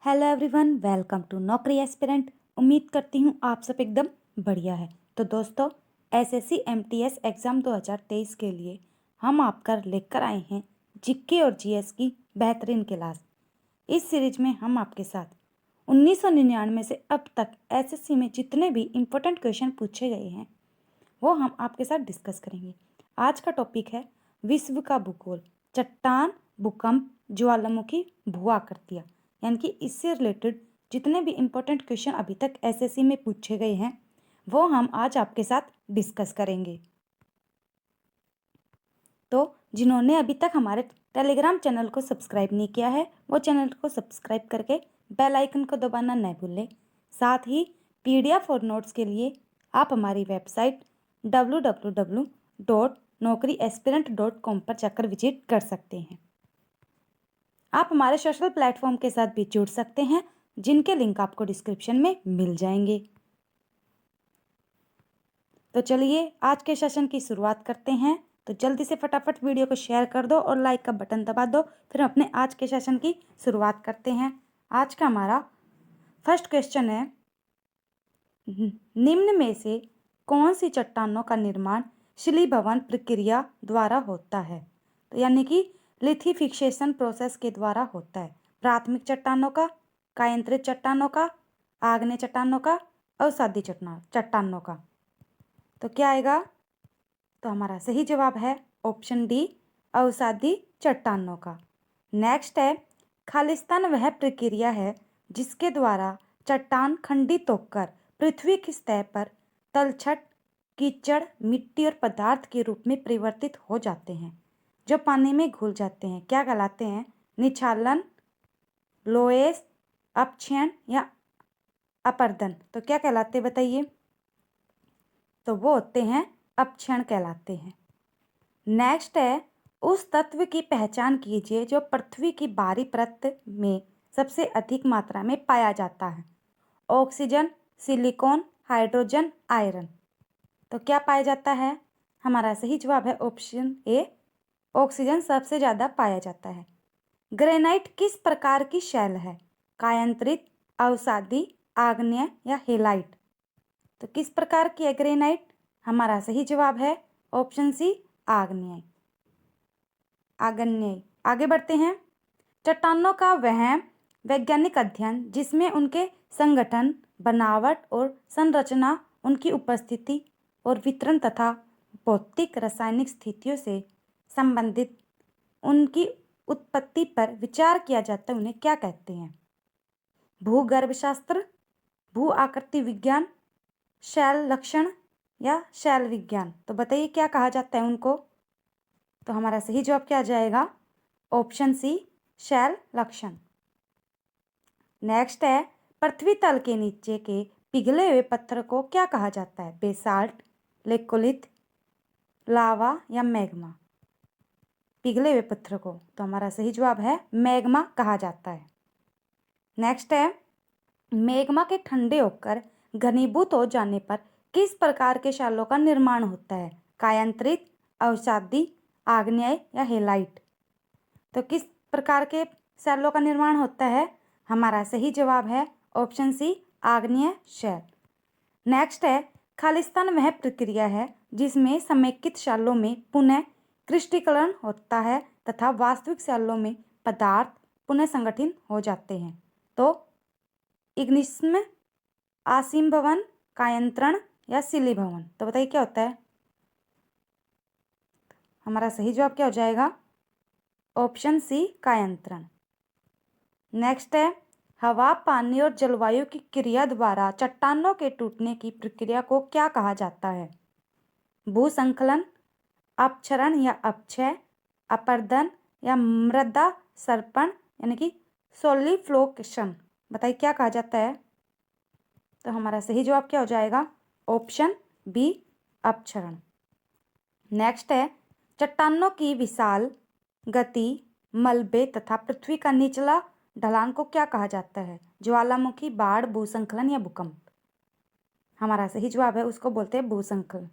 Hello everyone, welcome to नौकरी aspirant. उम्मीद करती हूँ आप सब एकदम बढ़िया है। तो दोस्तों, एसएससी एमटीएस एग्ज़ाम 2023 के लिए हम आपका लेकर आए हैं जीके और जीएस की बेहतरीन क्लास। इस सीरीज में हम आपके साथ 1999 से अब तक एसएससी में जितने भी इम्पोर्टेंट क्वेश्चन पूछे गए हैं वो हम आपके साथ डिस्कस करेंगे। आज का टॉपिक है विश्व का भूगोल, चट्टान, भूकंप, ज्वालामुखी, भू आकृतियाँ। यानी कि इससे रिलेटेड जितने भी इम्पोर्टेंट क्वेश्चन अभी तक एसएससी में पूछे गए हैं वो हम आज आपके साथ डिस्कस करेंगे। तो जिन्होंने अभी तक हमारे टेलीग्राम चैनल को सब्सक्राइब नहीं किया है वो चैनल को सब्सक्राइब करके बेल आइकन को दबाना न भूलें। साथ ही पीडीएफ और नोट्स के लिए आप हमारी वेबसाइट www.naukriaspirant.com पर जाकर विजिट कर सकते हैं। आप हमारे सोशल प्लेटफॉर्म के साथ भी जुड़ सकते हैं जिनके लिंक आपको डिस्क्रिप्शन में मिल जाएंगे। तो चलिए आज के सेशन की शुरुआत करते हैं। तो जल्दी से फटाफट वीडियो को शेयर कर दो और लाइक का बटन दबा दो। फिर अपने आज के सेशन की शुरुआत करते हैं। आज का हमारा फर्स्ट क्वेश्चन है, निम्न में से कौन सी चट्टानों का निर्माण शिलीभवन प्रक्रिया द्वारा होता है? तो यानी कि लिथिफिकेशन प्रोसेस के द्वारा होता है। प्राथमिक चट्टानों का, कायांतरित चट्टानों का, आग्नेय चट्टानों का, अवसादी चट्टानों का। तो क्या आएगा? तो हमारा सही जवाब है ऑप्शन डी, अवसादी चट्टानों का। नेक्स्ट है, खालिस्तान वह प्रक्रिया है जिसके द्वारा चट्टान खंडित होकर पृथ्वी की सतह पर तलछट, कीचड़, मिट्टी और पदार्थ के रूप में परिवर्तित हो जाते हैं जो पानी में घुल जाते हैं। क्या कहलाते हैं? निछालन, लोएस, अपक्षयण या अपर्दन। तो क्या कहलाते बताइए? तो वो होते हैं अपक्षयण कहलाते हैं। नेक्स्ट है, उस तत्व की पहचान कीजिए जो पृथ्वी की बाहरी परत में सबसे अधिक मात्रा में पाया जाता है। Oxygen, silicon, hydrogen, iron. तो क्या पाया जाता है? हमारा सही जवाब है ऑप्शन ए, ऑक्सीजन सबसे ज़्यादा पाया जाता है। ग्रेनाइट किस प्रकार की शैल है? कायांतरित, अवसादी, आग्नेय या हेलाइट। तो किस प्रकार की है ग्रेनाइट? हमारा सही जवाब है ऑप्शन सी, आग्नेय। आगे बढ़ते हैं। चट्टानों का वह वैज्ञानिक अध्ययन जिसमें उनके संगठन, बनावट और संरचना, उनकी उपस्थिति और वितरण तथा भौतिक रासायनिक स्थितियों से संबंधित उनकी उत्पत्ति पर विचार किया जाता है, उन्हें क्या कहते हैं? भूगर्भशास्त्र, भू आकृति विज्ञान, शैल लक्षण या शैल विज्ञान। तो बताइए क्या कहा जाता है उनको? तो हमारा सही जवाब क्या आ जाएगा? ऑप्शन सी, शैल लक्षण। नेक्स्ट है, पृथ्वी तल के नीचे के पिघले हुए पत्थर को क्या कहा जाता है? बेसाल्ट, लेकोलिथ, लावा या मैग्मा। पिघले हुए पत्थर को, तो हमारा सही जवाब है मैग्मा कहा जाता है। नेक्स्ट है, मैग्मा के ठंडे होकर घनीभूत हो जाने पर किस प्रकार के शैलों का निर्माण होता है? कायांतरित, अवसादी, आग्नेय या हेलाइट। तो किस प्रकार के शैलों का निर्माण होता है? हमारा सही जवाब है ऑप्शन सी, आग्नेय शैल। नेक्स्ट है, खालिस्तान वह प्रक्रिया है जिसमें समेकित शैलों में पुनः क्रिस्टलीकरण होता है तथा वास्तविक शैलों में पदार्थ पुनः संगठित हो जाते हैं। तो इग्निस्म, आसिम भवन, कायंत्रण या सिली भवन। तो बताइए क्या होता है? हमारा सही जवाब क्या हो जाएगा? ऑप्शन सी, कायंत्रण। नेक्स्ट है, हवा, पानी और जलवायु की क्रिया द्वारा चट्टानों के टूटने की प्रक्रिया को क्या कहा जाता है? भूसंकलन, अपक्षरण या अपक्षय, अपर्दन या मृदा सर्पण यानी कि सोलिफ्लोकेशन। बताइए क्या कहा जाता है? तो हमारा सही जवाब क्या हो जाएगा? Option B, अपक्षरण। नेक्स्ट है, चट्टानों की विशाल गति, मलबे तथा पृथ्वी का निचला ढलान को क्या कहा जाता है? ज्वालामुखी, बाढ़, भूस्खलन या भूकंप। हमारा सही जवाब है उसको बोलते हैं भूस्खलन।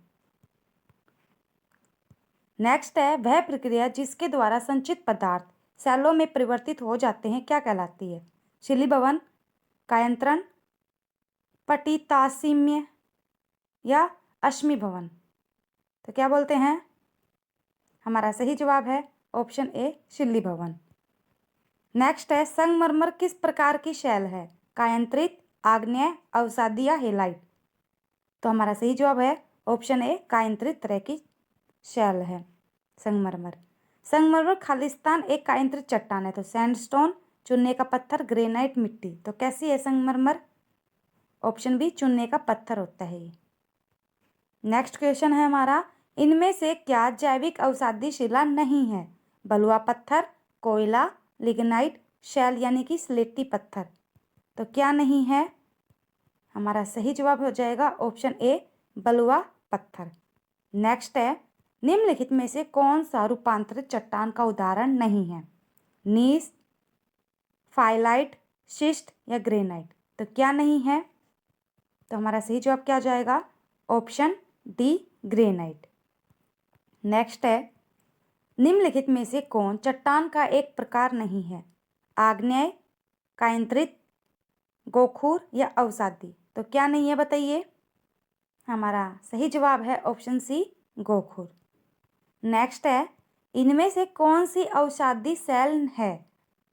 नेक्स्ट है, वह प्रक्रिया जिसके द्वारा संचित पदार्थ सेलों में परिवर्तित हो जाते हैं क्या कहलाती है? शिली भवन, कायंत्रण, पटितासिम्य या अश्मी भवन। तो क्या बोलते हैं? हमारा सही जवाब है ऑप्शन ए शिली भवन। नेक्स्ट है, संगमरमर किस प्रकार की शैल है? कायंत्रित, आग्नेय, अवसादी या हेलाइट। तो हमारा सही जवाब है ऑप्शन ए कायंत्रित तरह की शैल है संगमरमर। संगमरमर खालिस्तान एक कायंत्रित चट्टान है। तो सैंडस्टोन, चूने का पत्थर, ग्रेनाइट, मिट्टी। तो कैसी है संगमरमर? ऑप्शन बी चूने का पत्थर होता है ये। नेक्स्ट क्वेश्चन है हमारा, इनमें से क्या जैविक अवसादी शिला नहीं है? बलुआ पत्थर, कोयला, लिग्नाइट, शैल यानी कि स्लेटी पत्थर। तो क्या नहीं है? हमारा सही जवाब हो जाएगा ऑप्शन ए बलुआ पत्थर। नेक्स्ट है, निम्नलिखित में से कौन सा रूपांतरित चट्टान का उदाहरण नहीं है? नीस, फाइलाइट, शिस्ट या ग्रेनाइट। तो क्या नहीं है? तो हमारा सही जवाब क्या हो जाएगा? Option D granite. नेक्स्ट है, निम्नलिखित में से कौन चट्टान का एक प्रकार नहीं है? आग्नेय, कायंत्रित, गोखूर या अवसादी। तो क्या नहीं है बताइए? हमारा सही जवाब है ऑप्शन सी गोखूर। नेक्स्ट है, इनमें से कौन सी अवसादी शैल है?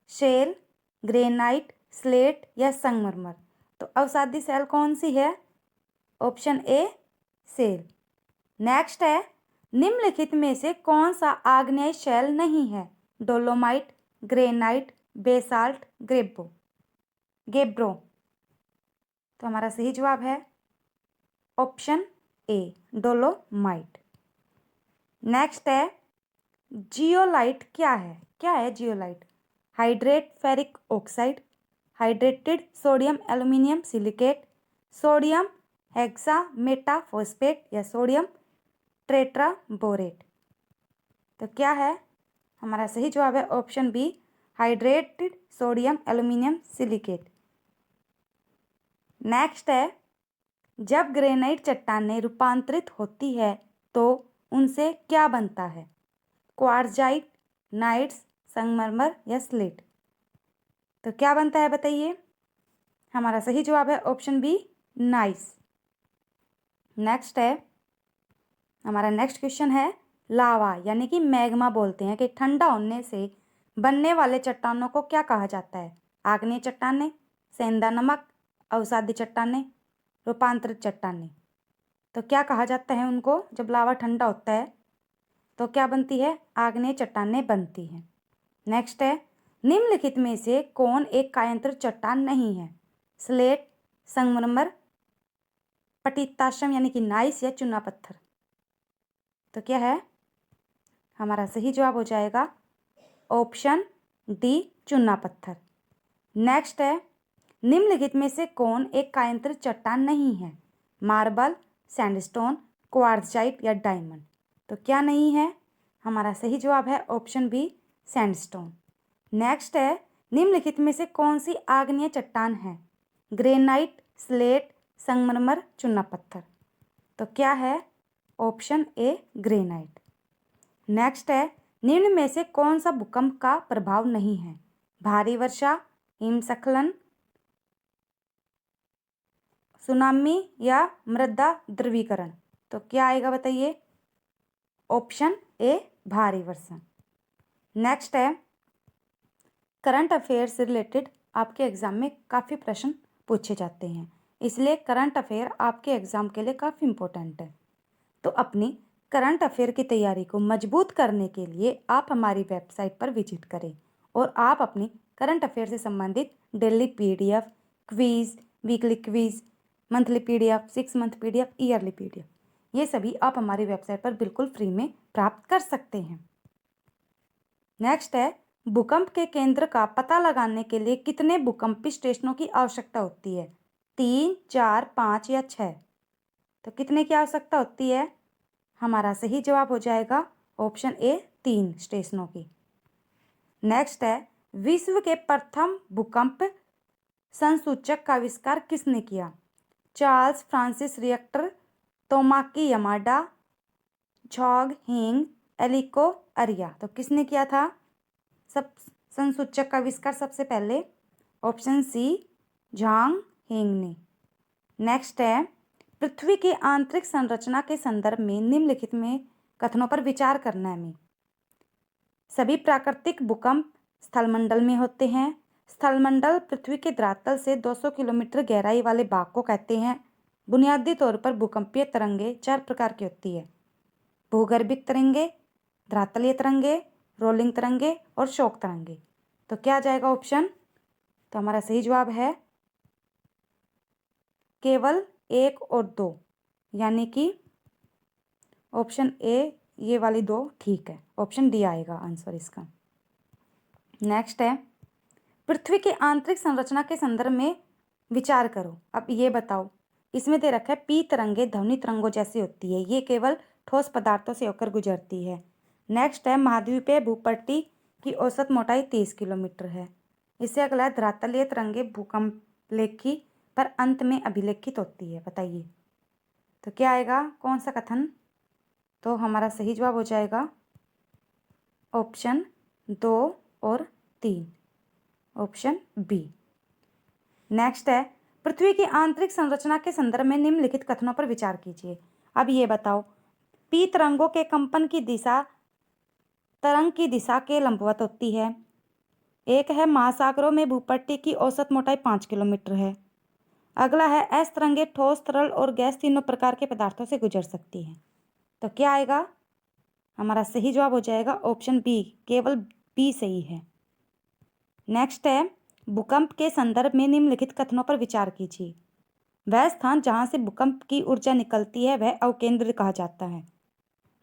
शेल, ग्रेनाइट, स्लेट या संगमरमर। तो अवसादी शैल कौन सी है? ऑप्शन ए सेल। नेक्स्ट है, निम्नलिखित में से कौन सा आग्नेय शैल नहीं है? Dolomite, granite, basalt, gabbro. तो हमारा सही जवाब है ऑप्शन ए डोलोमाइट। नेक्स्ट है, जियोलाइट क्या है? क्या है zeolite? Hydrate ferric oxide, hydrated sodium aluminium silicate, sodium hexametaphosphate या सोडियम टेट्राबोरेट। तो क्या है? हमारा सही जवाब है option B hydrated sodium aluminium silicate. Next है, जब ग्रेनाइट चट्टानें रूपांतरित होती है तो उनसे क्या बनता है? क्वार्जाइट, नाइट्स, संगमरमर या स्लेट। तो क्या बनता है बताइए? हमारा सही जवाब है ऑप्शन बी नाइस। नेक्स्ट है, हमारा नेक्स्ट क्वेश्चन है, लावा यानी कि मैग्मा बोलते हैं कि ठंडा होने से बनने वाले चट्टानों को क्या कहा जाता है? आग्नेय चट्टानें, सेंधा नमक, अवसादी चट्टानें, रूपांतरित चट्टानें। तो क्या कहा जाता है उनको जब लावा ठंडा होता है? तो क्या बनती है? आग्नेय चट्टानें बनती हैं। नेक्स्ट है, निम्नलिखित में से कौन एक कायंत्रित चट्टान नहीं है? स्लेट, संगमरमर, पटिताश्रम यानी कि नाइस या चूना पत्थर। तो क्या है? हमारा सही जवाब हो जाएगा ऑप्शन डी चूना पत्थर। नेक्स्ट है, निम्नलिखित में से कौन एक कायंत्रित चट्टान नहीं है? मार्बल, सैंडस्टोन, क्वार्ट्जाइट या डायमंड। तो क्या नहीं है? हमारा सही जवाब है ऑप्शन बी सैंडस्टोन। नेक्स्ट है, निम्नलिखित में से कौन सी आग्नेय चट्टान है? ग्रेनाइट, स्लेट, संगमरमर, चूना पत्थर। तो क्या है? ऑप्शन ए ग्रेनाइट। नेक्स्ट है, निम्न में से कौन सा भूकंप का प्रभाव नहीं है? भारी वर्षा, हिमस्खलन, सुनामी या मृदा ध्रुवीकरण। तो क्या आएगा बताइए? ऑप्शन ए भारी वर्षा। नेक्स्ट है, करंट अफेयर से रिलेटेड आपके एग्जाम में काफ़ी प्रश्न पूछे जाते हैं, इसलिए करंट अफेयर आपके एग्जाम के लिए काफ़ी इम्पोर्टेंट है। तो अपनी करंट अफेयर की तैयारी को मजबूत करने के लिए आप हमारी वेबसाइट पर विजिट करें और आप अपनी करंट अफेयर से संबंधित daily PDF, quiz, weekly quiz, monthly PDF, 6 month PDF, yearly PDF, ये सभी आप हमारी वेबसाइट पर बिल्कुल फ्री में प्राप्त कर सकते हैं। नेक्स्ट है, भूकंप के केंद्र का पता लगाने के लिए कितने भूकंपी स्टेशनों की आवश्यकता होती है? 3, 4, 5 या 6। तो कितने की आवश्यकता होती है? हमारा सही जवाब हो जाएगा ऑप्शन ए 3 स्टेशनों की। नेक्स्ट है, विश्व के प्रथम भूकंप संसूचक का आविष्कार किसने किया? चार्ल्स फ्रांसिस रिएक्टर, तोमाकी यमाडा, झॉग हिंग, एलिको अरिया। तो किसने किया था सब संसूचक का आविष्कार सबसे पहले? ऑप्शन सी झांग हेंगने। नेक्स्ट है, पृथ्वी की आंतरिक संरचना के संदर्भ में निम्नलिखित में कथनों पर विचार करना है हमें। सभी प्राकृतिक भूकंप स्थलमंडल में होते हैं। स्थलमंडल पृथ्वी के धरातल से 200 किलोमीटर गहराई वाले भाग को कहते हैं। बुनियादी तौर पर भूकंपीय तरंगे 4 प्रकार की होती है: भूगर्भिक तरंगे, धरातलीय तरंगे, रोलिंग तरंगे और शॉक तरंगे। तो क्या आ जाएगा ऑप्शन? तो हमारा सही जवाब है केवल 1 और 2, यानी कि ऑप्शन ए, ये वाली 2 ठीक है। ऑप्शन डी आएगा आंसर इसका। नेक्स्ट है, पृथ्वी की आंतरिक संरचना के संदर्भ में विचार करो। अब ये बताओ, इसमें दे रखा है पी तरंगे ध्वनि तरंगों जैसी होती है, ये केवल ठोस पदार्थों से होकर गुजरती है। नेक्स्ट है, महाद्वीपीय भूपट्टी की औसत मोटाई 30 किलोमीटर है। इससे अगला है, धरातलीय तरंगे भूकंप लेखी पर अंत में अभिलेखित होती है। बताइए तो क्या आएगा, कौन सा कथन? तो हमारा सही जवाब हो जाएगा ऑप्शन 2 और 3, ऑप्शन बी। नेक्स्ट है, पृथ्वी की आंतरिक संरचना के संदर्भ में निम्नलिखित कथनों पर विचार कीजिए। अब ये बताओ, पी तरंगों के कंपन की दिशा तरंग की दिशा के लंबवत होती है। एक है, महासागरों में भूपट्टी की औसत मोटाई 5 किलोमीटर है। अगला है, एस तरंगे ठोस, तरल और गैस तीनों प्रकार के पदार्थों से गुजर सकती है। तो क्या आएगा? हमारा सही जवाब हो जाएगा ऑप्शन बी, केवल बी सही है। नेक्स्ट है, भूकंप के संदर्भ में निम्नलिखित कथनों पर विचार कीजिए। वह स्थान जहां से भूकंप की ऊर्जा निकलती है वह अवकेंद्र कहा जाता है।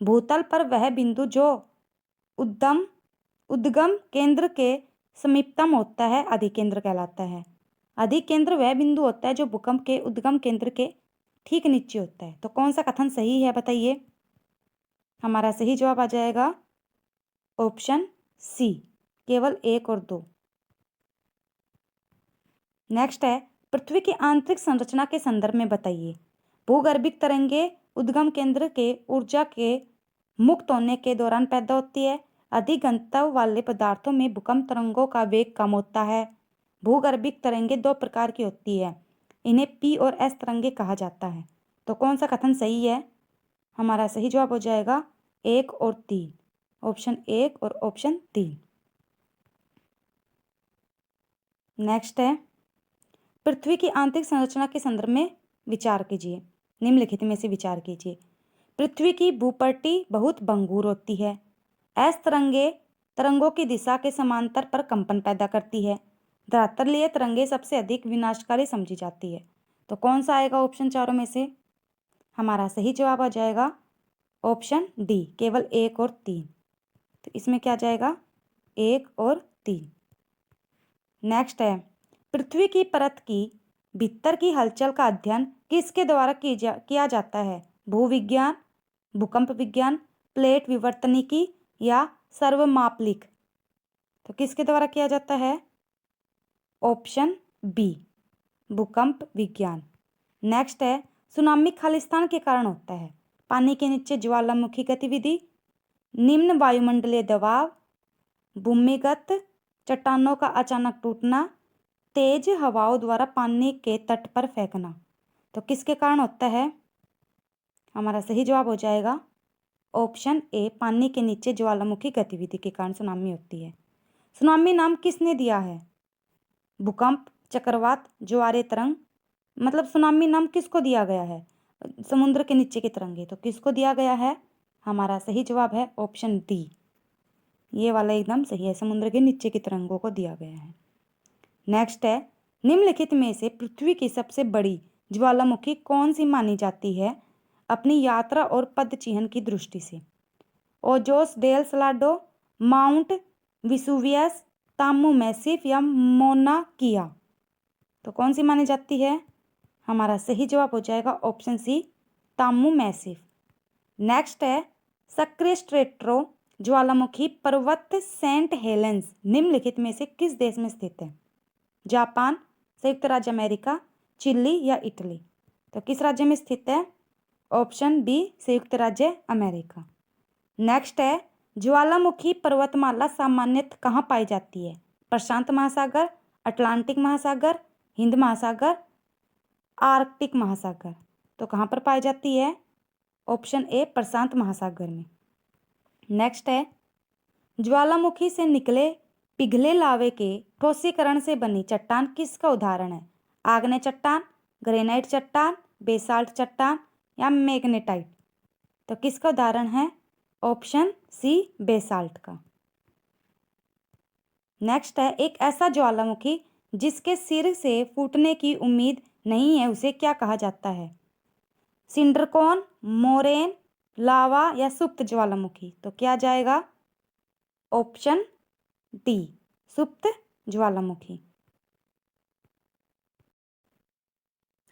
भूतल पर वह बिंदु जो उद्गम केंद्र के समीपतम होता है अधिकेंद्र कहलाता है। अधिकेंद्र वह बिंदु होता है जो भूकंप के उद्गम केंद्र के ठीक नीचे होता है। तो कौन सा कथन सही है बताइए? हमारा सही जवाब आ जाएगा ऑप्शन सी, केवल 1 और 2। नेक्स्ट है, पृथ्वी की आंतरिक संरचना के संदर्भ में बताइए। भूगर्भिक तरंगे उद्गम केंद्र के ऊर्जा के मुक्त होने के दौरान पैदा होती है। अधिक घनत्व वाले पदार्थों में भूकंप तरंगों का वेग कम होता है। भूगर्भिक तरंगे 2 प्रकार की होती है, इन्हें पी और एस तरंगे कहा जाता है। तो कौन सा कथन सही है? हमारा सही जवाब हो जाएगा 1 और 3, ऑप्शन 1 और ऑप्शन 3। नेक्स्ट है, पृथ्वी की आंतरिक संरचना के संदर्भ में विचार कीजिए। निम्नलिखित में से विचार कीजिए। पृथ्वी की भूपट्टी बहुत भंगुर होती है। एस तरंगे तरंगों की दिशा के समांतर पर कंपन पैदा करती है। धरातलीय तरंगे सबसे अधिक विनाशकारी समझी जाती है। तो कौन सा आएगा ऑप्शन चारों में से? हमारा सही जवाब आ जाएगा ऑप्शन डी, केवल 1 और 3। तो इसमें क्या जाएगा? 1 और 3। नेक्स्ट है, पृथ्वी की परत की भीतर की हलचल का अध्ययन किसके द्वारा किया जाता है? भूविज्ञान, भूकंप विज्ञान, प्लेट विवर्तनिकी या सर्वमापलिक? तो किसके द्वारा किया जाता है? ऑप्शन बी, भूकंप विज्ञान। नेक्स्ट है, सुनामी खालिस्तान के कारण होता है। पानी के नीचे ज्वालामुखी गतिविधि, निम्न वायुमंडलीय दबाव, भूमिगत चट्टानों का अचानक टूटना, तेज हवाओं द्वारा पानी के तट पर फेंकना। तो किसके कारण होता है? हमारा सही जवाब हो जाएगा ऑप्शन ए, पानी के नीचे ज्वालामुखी गतिविधि के कारण सुनामी होती है। सुनामी नाम किसने दिया है? भूकंप, चक्रवात, ज्वारे तरंग, मतलब सुनामी नाम किसको दिया गया है? समुद्र के नीचे की तरंगे। तो किसको दिया गया है? हमारा सही जवाब है ऑप्शन डी, ये वाला एकदम सही है, समुद्र के नीचे की तरंगों को दिया गया है। नेक्स्ट है, निम्नलिखित में से पृथ्वी की सबसे बड़ी ज्वालामुखी कौन सी मानी जाती है अपनी यात्रा और पदचिह्न की दृष्टि से? Ojos del Salado, Mount Vesuvius, Tamu Massif या मोना किया? तो कौन सी मानी जाती है? हमारा सही जवाब हो जाएगा option C, Tamu Massif. Next है, सक्रिय स्ट्रेटो ज्वालामुखी पर्वत सेंट हेलेंस निम्नलिखित में से किस देश में स्थित है? जापान, संयुक्त राज्य अमेरिका, चिली या इटली? तो किस राज्य में स्थित है? ऑप्शन बी, संयुक्त राज्य अमेरिका। नेक्स्ट है, ज्वालामुखी पर्वतमाला सामान्यतः कहाँ पाई जाती है? प्रशांत महासागर, अटलांटिक महासागर, हिंद महासागर, आर्कटिक महासागर। तो कहाँ पर पाई जाती है? ऑप्शन ए प्रशांत महासागर में। नेक्स्ट है, ज्वालामुखी से निकले पिघले लावे के ठोसीकरण से बनी चट्टान किसका उदाहरण है? आग्नेय चट्टान, ग्रेनाइट चट्टान, बेसाल्ट चट्टान या मैग्नेटाइट। तो किसका उदाहरण है? ऑप्शन सी बेसाल्ट का। नेक्स्ट है, एक ऐसा ज्वालामुखी जिसके सिर से फूटने की उम्मीद नहीं है उसे क्या कहा जाता है? सिंड्रकोन, मोरेन, लावा या सुप्त ज्वालामुखी। तो क्या जाएगा? ऑप्शन डी सुप्त ज्वालामुखी।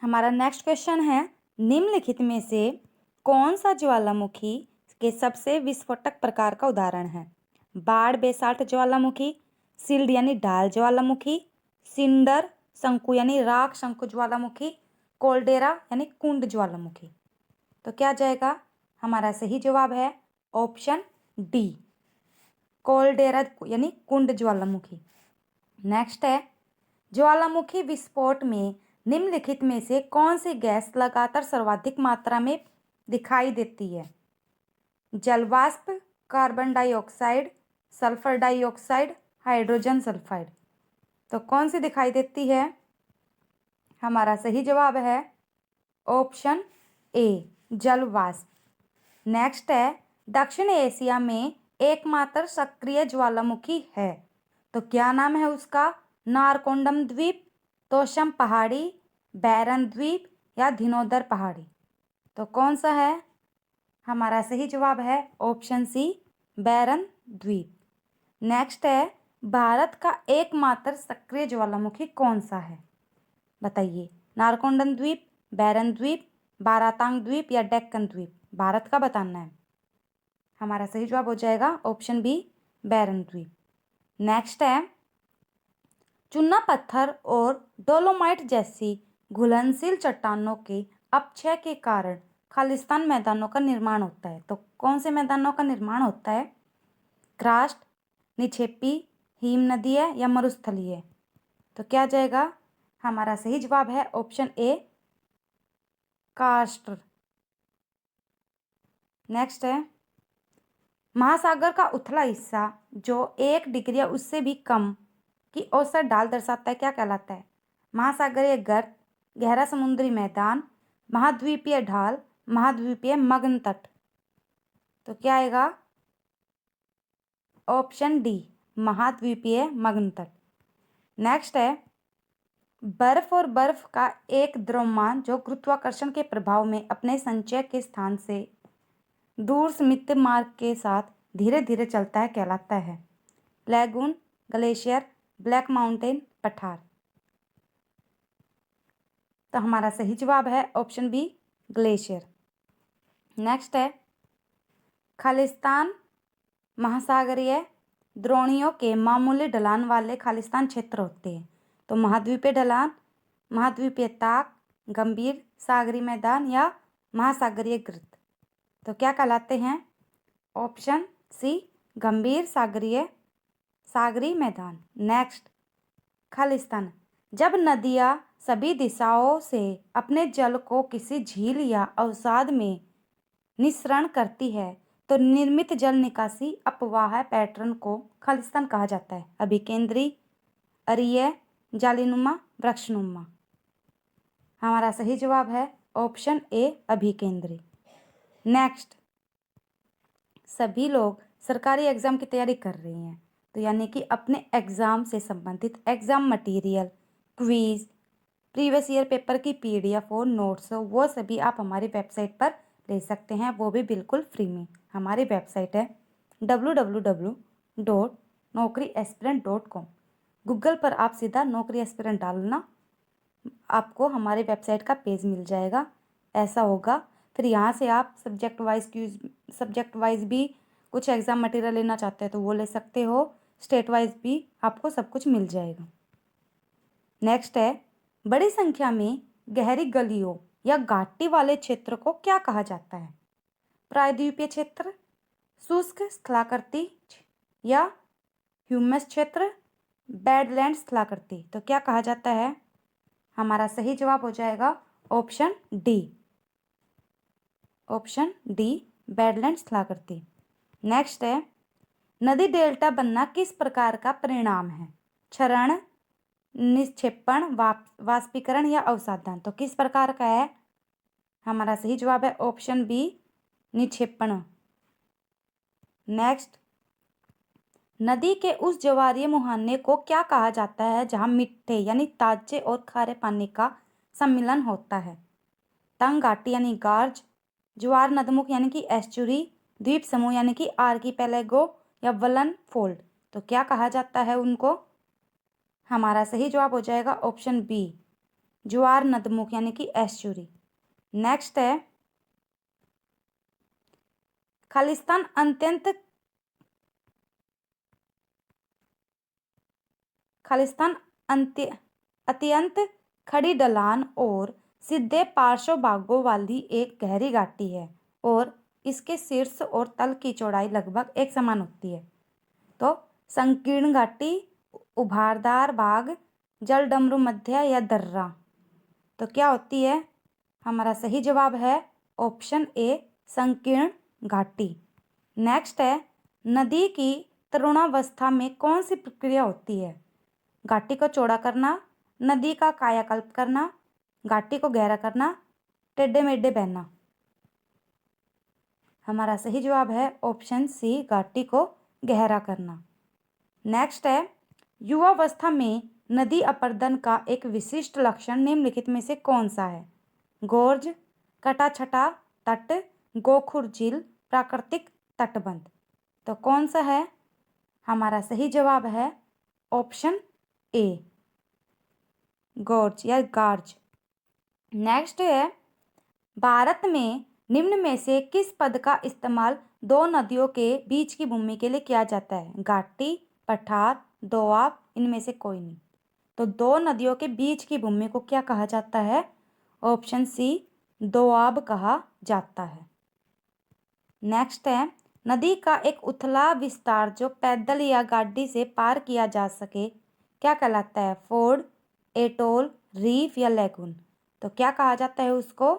हमारा नेक्स्ट क्वेश्चन है, निम्नलिखित में से कौन सा ज्वालामुखी के सबसे विस्फोटक प्रकार का उदाहरण है? बाढ़ बेसाल्ट ज्वालामुखी, सिल्ड यानी ढाल ज्वालामुखी, सिंडर शंकु यानी राख शंकु ज्वालामुखी, कोल्डेरा यानी कुंड ज्वालामुखी। तो क्या जाएगा? हमारा सही जवाब है ऑप्शन डी कोल्डेरा यानी कुंड ज्वालामुखी। नेक्स्ट है, ज्वालामुखी विस्फोट में निम्नलिखित में से कौन सी गैस लगातार सर्वाधिक मात्रा में दिखाई देती है? जलवाष्प, carbon dioxide, sulphur dioxide, hydrogen sulphide. तो कौन सी दिखाई देती है? हमारा सही जवाब है ऑप्शन ए जलवाष्प। नेक्स्ट है, दक्षिण एशिया में एकमात्र सक्रिय ज्वालामुखी है। तो क्या नाम है उसका? नारकोंडम द्वीप, तोशम पहाड़ी, बैरन द्वीप या धिनोदर पहाड़ी। तो कौन सा है? हमारा सही जवाब है ऑप्शन सी बैरन द्वीप। नेक्स्ट है, भारत का एकमात्र सक्रिय ज्वालामुखी कौन सा है? बताइए। नारकोंडम द्वीप, बैरन द्वीप, बारातांग द्वीप या डेक्कन द्वीप। भारत का बताना है। हमारा सही जवाब हो जाएगा ऑप्शन बी बैरन द्वीप। नेक्स्ट है, चूना पत्थर और डोलोमाइट जैसी घुलनशील चट्टानों के अपक्षय के कारण खालिस्तान मैदानों का निर्माण होता है। तो कौन से मैदानों का निर्माण होता है? क्रास्ट, निक्षेपी, हिम नदीय या मरुस्थलीय। तो क्या जाएगा? हमारा सही जवाब है ऑप्शन ए कार्स्ट। नेक्स्ट है, महासागर का उथला हिस्सा जो 1 डिग्री या उससे भी कम की औसत ढाल दर्शाता है क्या कहलाता है? महासागरीय गर्त, गहरा समुद्री मैदान, महाद्वीपीय ढाल, महाद्वीपीय मग्न तट। तो क्या आएगा? ऑप्शन डी महाद्वीपीय मग्न तट। नेक्स्ट है, बर्फ और बर्फ का एक द्रव्यमान जो गुरुत्वाकर्षण के प्रभाव में अपने संचय के स्थान से दूर समित मार्ग के साथ धीरे धीरे चलता है कहलाता है? लैगून, ग्लेशियर, ब्लैक माउंटेन, पठार। तो हमारा सही जवाब है ऑप्शन बी ग्लेशियर। नेक्स्ट है, खालिस्तान महासागरीय द्रोणियों के मामूली ढलान वाले खालिस्तान क्षेत्र होते हैं। तो महाद्वीपीय ढलान, महाद्वीपीय ताक, गंभीर सागरी मैदान या महासागरीय गर्त। तो क्या कहलाते हैं? ऑप्शन सी गंभीर सागरी मैदान। नेक्स्ट, खालिस्तान, जब नदियाँ सभी दिशाओं से अपने जल को किसी झील या अवसाद में निस्सरण करती है तो निर्मित जल निकासी अपवाह पैटर्न को खालिस्तान कहा जाता है? अभिकेंद्री, अरीय, जालीनुमा, वृक्षनुमा। हमारा सही जवाब है ऑप्शन ए अभिकेंद्री। नेक्स्ट, सभी लोग सरकारी एग्ज़ाम की तैयारी कर रही हैं, तो यानी कि अपने एग्ज़ाम से संबंधित exam material, quiz, previous year paper की PDF और नोट्स वो सभी आप हमारी वेबसाइट पर ले सकते हैं, वो भी बिल्कुल फ्री में। हमारी वेबसाइट है www.naukriaspirant.com। गूगल पर आप सीधा नौकरी एस्पिरेंट डालना, आपको हमारे वेबसाइट का पेज मिल जाएगा। ऐसा होगा, फिर यहाँ से आप सब्जेक्ट वाइज भी कुछ एग्ज़ाम मटेरियल लेना चाहते हैं तो वो ले सकते हो। स्टेट वाइज भी आपको सब कुछ मिल जाएगा। नेक्स्ट है, बड़ी संख्या में गहरी गलियों या घाटी वाले क्षेत्र को क्या कहा जाता है? प्रायद्वीपीय क्षेत्र, शुष्क स्थलाकृति या ह्यूमस क्षेत्र, बैडलैंड स्थलाकृति। तो क्या कहा जाता है? हमारा सही जवाब हो जाएगा option D, option D, badland स्थलाकृति। नेक्स्ट है, नदी डेल्टा बनना किस प्रकार का परिणाम है? क्षरण, निक्षेपण, वाष्पीकरण या अवसादन। तो किस प्रकार का है? हमारा सही जवाब है ऑप्शन बी, निक्षेपण। नेक्स्ट, नदी के उस ज्वारीय मुहाने को क्या कहा जाता है जहां मीठे यानी ताजे और खारे पानी का सम्मिलन होता है? तंग घाटी यानी गार्ज, ज्वार नदमुख यानी कि एस्चुरी, द्वीप समूह यानी कि आर्कीपेलागो या वलन फोल्ड। तो क्या कहा जाता है उनको? हमारा सही जवाब हो जाएगा ऑप्शन बी, ज्वार नदमुख यानी कि एस्चुरी। नेक्स्ट है, खालिस्तान अत्यंत खड़ी ढलान और सीधे पार्श्व भागों वाली एक गहरी घाटी है और इसके शीर्ष और तल की चौड़ाई लगभग एक समान होती है। तो संकीर्ण घाटी, उभारदार भाग, जलडमरू मध्य या दर्रा। तो क्या होती है? हमारा सही जवाब है ऑप्शन ए, संकीर्ण घाटी। नेक्स्ट है, नदी की तरुणावस्था में कौन सी प्रक्रिया होती है? घाटी को चौड़ा करना, नदी का कायाकल्प करना, घाटी को गहरा करना, टेढ़े मेढ़े बहना। हमारा सही जवाब है ऑप्शन सी, घाटी को गहरा करना। नेक्स्ट है, युवावस्था में नदी अपरदन का एक विशिष्ट लक्षण निम्नलिखित में से कौन सा है? गोर्ज, कटाछटा तट, गोखुर झील, प्राकृतिक तटबंध। तो कौन सा है? हमारा सही जवाब है ऑप्शन ए, गोर्ज या गार्ज। नेक्स्ट है, भारत में निम्न में से किस पद का इस्तेमाल दो नदियों के बीच की भूमि के लिए किया जाता है? घाटी, पठार, दोआब, इनमें से कोई नहीं। तो दो नदियों के बीच की भूमि को क्या कहा जाता है? ऑप्शन सी, दोआब कहा जाता है। नेक्स्ट है, नदी का एक उथला विस्तार जो पैदल या गाड़ी से पार किया जा सके क्या कहलाता है? फोर्ड, एटोल, रीफ या लेगून। तो क्या कहा जाता है उसको?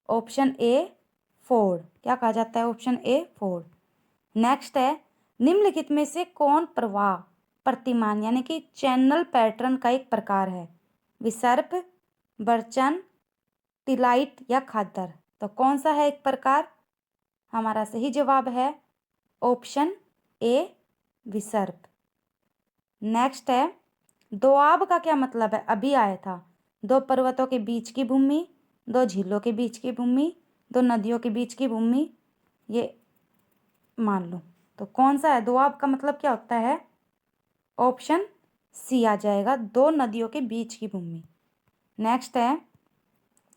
Option A, Ford. क्या कहा जाता है? ऑप्शन ए, फोर्ड। नेक्स्ट है, निम्नलिखित में से कौन प्रवाह प्रतिमान यानी कि चैनल पैटर्न का एक प्रकार है? विसर्प, बर्चन, टिलाइट या खादर। तो कौन सा है एक प्रकार? हमारा सही जवाब है ऑप्शन ए, विसर्प। नेक्स्ट है, दोआब का क्या मतलब है? अभी आया था, दो पर्वतों के बीच की भूमि, दो झीलों के बीच की भूमि, दो नदियों के बीच की भूमि, ये मान लो। तो कौन सा है? दोआब का मतलब क्या होता है? ऑप्शन सी आ जाएगा, दो नदियों के बीच की भूमि। नेक्स्ट है,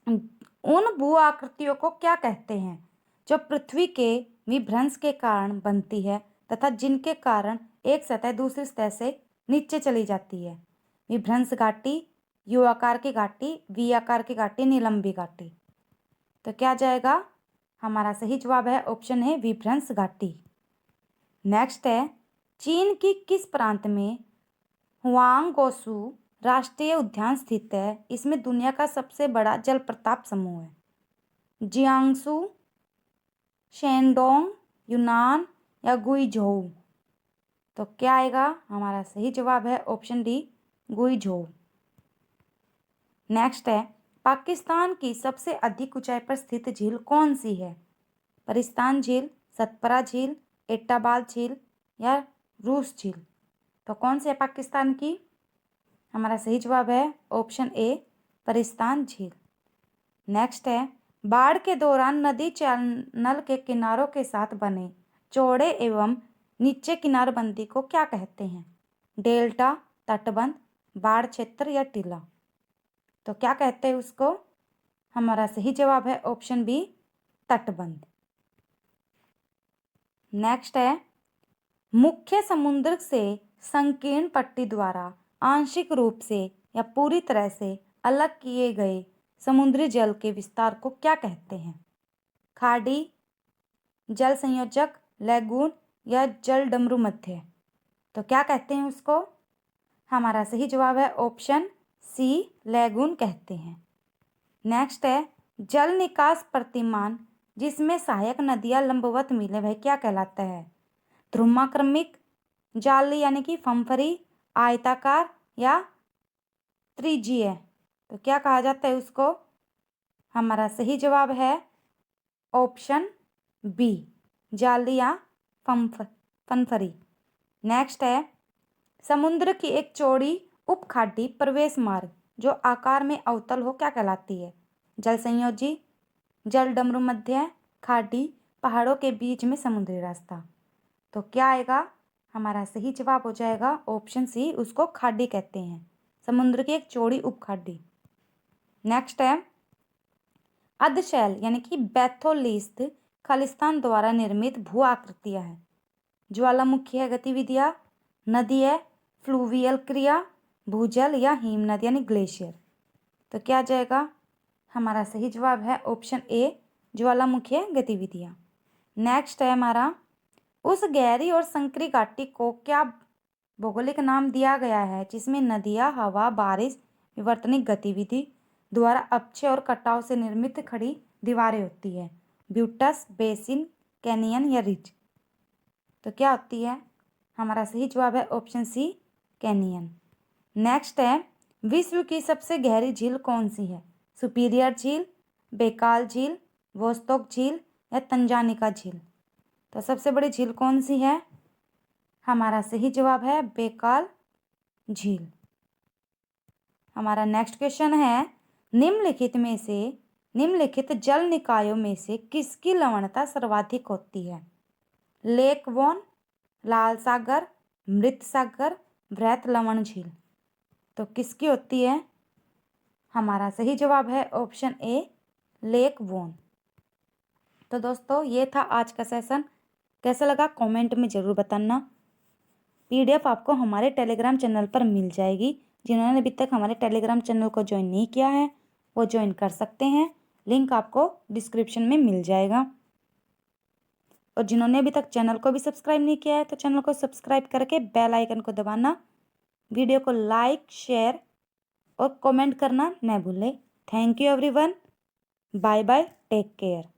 उन भू आकृतियों को क्या कहते हैं जो पृथ्वी के विभ्रंश के कारण बनती है तथा जिनके कारण एक सतह दूसरी सतह से नीचे चली जाती है? विभ्रंश घाटी, यू आकार की घाटी, वी आकार की घाटी, निलंबी घाटी। तो क्या जाएगा? हमारा सही जवाब है ऑप्शन है, विभ्रंश घाटी। नेक्स्ट है, चीन की किस प्रांत में हुआंगओसू राष्ट्रीय उद्यान स्थित है? इसमें दुनिया का सबसे बड़ा जलप्रपात समूह है। जियांगसू, शेंडोंग, यूनान या गुइझोउ। तो क्या आएगा? हमारा सही जवाब है ऑप्शन डी, गुइझोउ। नेक्स्ट है, पाकिस्तान की सबसे अधिक ऊंचाई पर स्थित झील कौन सी है? परिस्तान झील, सतपरा झील, एट्टाबाद झील या रूस झील। तो कौन सी है पाकिस्तान की? हमारा सही जवाब है ऑप्शन ए, परिस्तान झील। नेक्स्ट है, बाढ़ के दौरान नदी चैनल के किनारों के साथ बने चौड़े एवं नीचे किनारबंदी को क्या कहते हैं? डेल्टा, तटबंध, बाढ़ क्षेत्र या टीला। तो क्या कहते हैं उसको? हमारा सही जवाब है ऑप्शन बी, तटबंध। नेक्स्ट है, मुख्य समुद्र से संकीर्ण पट्टी द्वारा आंशिक रूप से या पूरी तरह से अलग किए गए समुद्री जल के विस्तार को क्या कहते हैं? खाड़ी, जल संयोजक, लैगून या जल डमरू मध्य। तो क्या कहते हैं उसको? हमारा सही जवाब है ऑप्शन सी, लैगून कहते हैं। नेक्स्ट है जल निकास प्रतिमान जिसमें सहायक नदियां लंबवत मिले वह क्या कहलाता है? ध्रुमाक्रमिक जाली यानी कि फम्फरी, आयताकार या त्रिज्यीय। तो क्या कहा जाता है उसको? हमारा सही जवाब है ऑप्शन बी, जाली या फनफरी। नेक्स्ट है समुद्र की एक चौड़ी उपखाडी प्रवेश मार्ग जो आकार में अवतल हो क्या कहलाती है? जल संयोजी, जल डमरू मध्य, खाड़ी, पहाड़ों के बीच में समुद्री रास्ता। तो क्या आएगा? हमारा सही जवाब हो जाएगा ऑप्शन सी, उसको खाड़ी कहते हैं, समुद्र की एक चौड़ी उपखाड़ी। नेक्स्ट है अधशैल यानी कि बैथोलिस्थ खालिस्तान द्वारा निर्मित भू आकृतियां है। ज्वालामुखी है गतिविधियां, नदी है, फ्लूवियल क्रिया, भूजल या हिमनद यानी ग्लेशियर। तो क्या आ जाएगा? हमारा सही जवाब है ऑप्शन ए, ज्वालामुखी गतिविधियां। नेक्स्ट है हमारा उस गहरी और संकरी घाटी को क्या भौगोलिक नाम दिया गया है जिसमें नदियां, हवा, बारिश, विवर्तनिक गतिविधि द्वारा अपक्षय और कटाव से निर्मित खड़ी दीवारें होती है? ब्यूटस, बेसिन, कैनियन या रिज। तो क्या होती है? हमारा सही जवाब है ऑप्शन सी, कैनियन। नेक्स्ट है विश्व की सबसे गहरी झील कौन सी है? सुपीरियर झील, बेकाल झील, वोस्तोक झील या तंजानिका झील। तो सबसे बड़ी झील कौन सी है? हमारा सही जवाब है बेकाल झील। हमारा नेक्स्ट क्वेश्चन है निम्नलिखित जल निकायों में से किसकी लवणता सर्वाधिक होती है? लेक वोन, लाल सागर, मृत सागर, वृहत लवण झील। तो किसकी होती है? हमारा सही जवाब है ऑप्शन ए, लेक वोन। तो दोस्तों ये था आज का सेशन, कैसा लगा कमेंट में ज़रूर बताना। पीडीएफ आपको हमारे टेलीग्राम चैनल पर मिल जाएगी। जिन्होंने अभी तक हमारे टेलीग्राम चैनल को ज्वाइन नहीं किया है वो ज्वाइन कर सकते हैं, लिंक आपको डिस्क्रिप्शन में मिल जाएगा। और जिन्होंने अभी तक चैनल को भी सब्सक्राइब नहीं किया है तो चैनल को सब्सक्राइब करके बेल आइकन को दबाना, वीडियो को लाइक, शेयर और कमेंट करना न भूलें। Thank you everyone, bye bye, take care.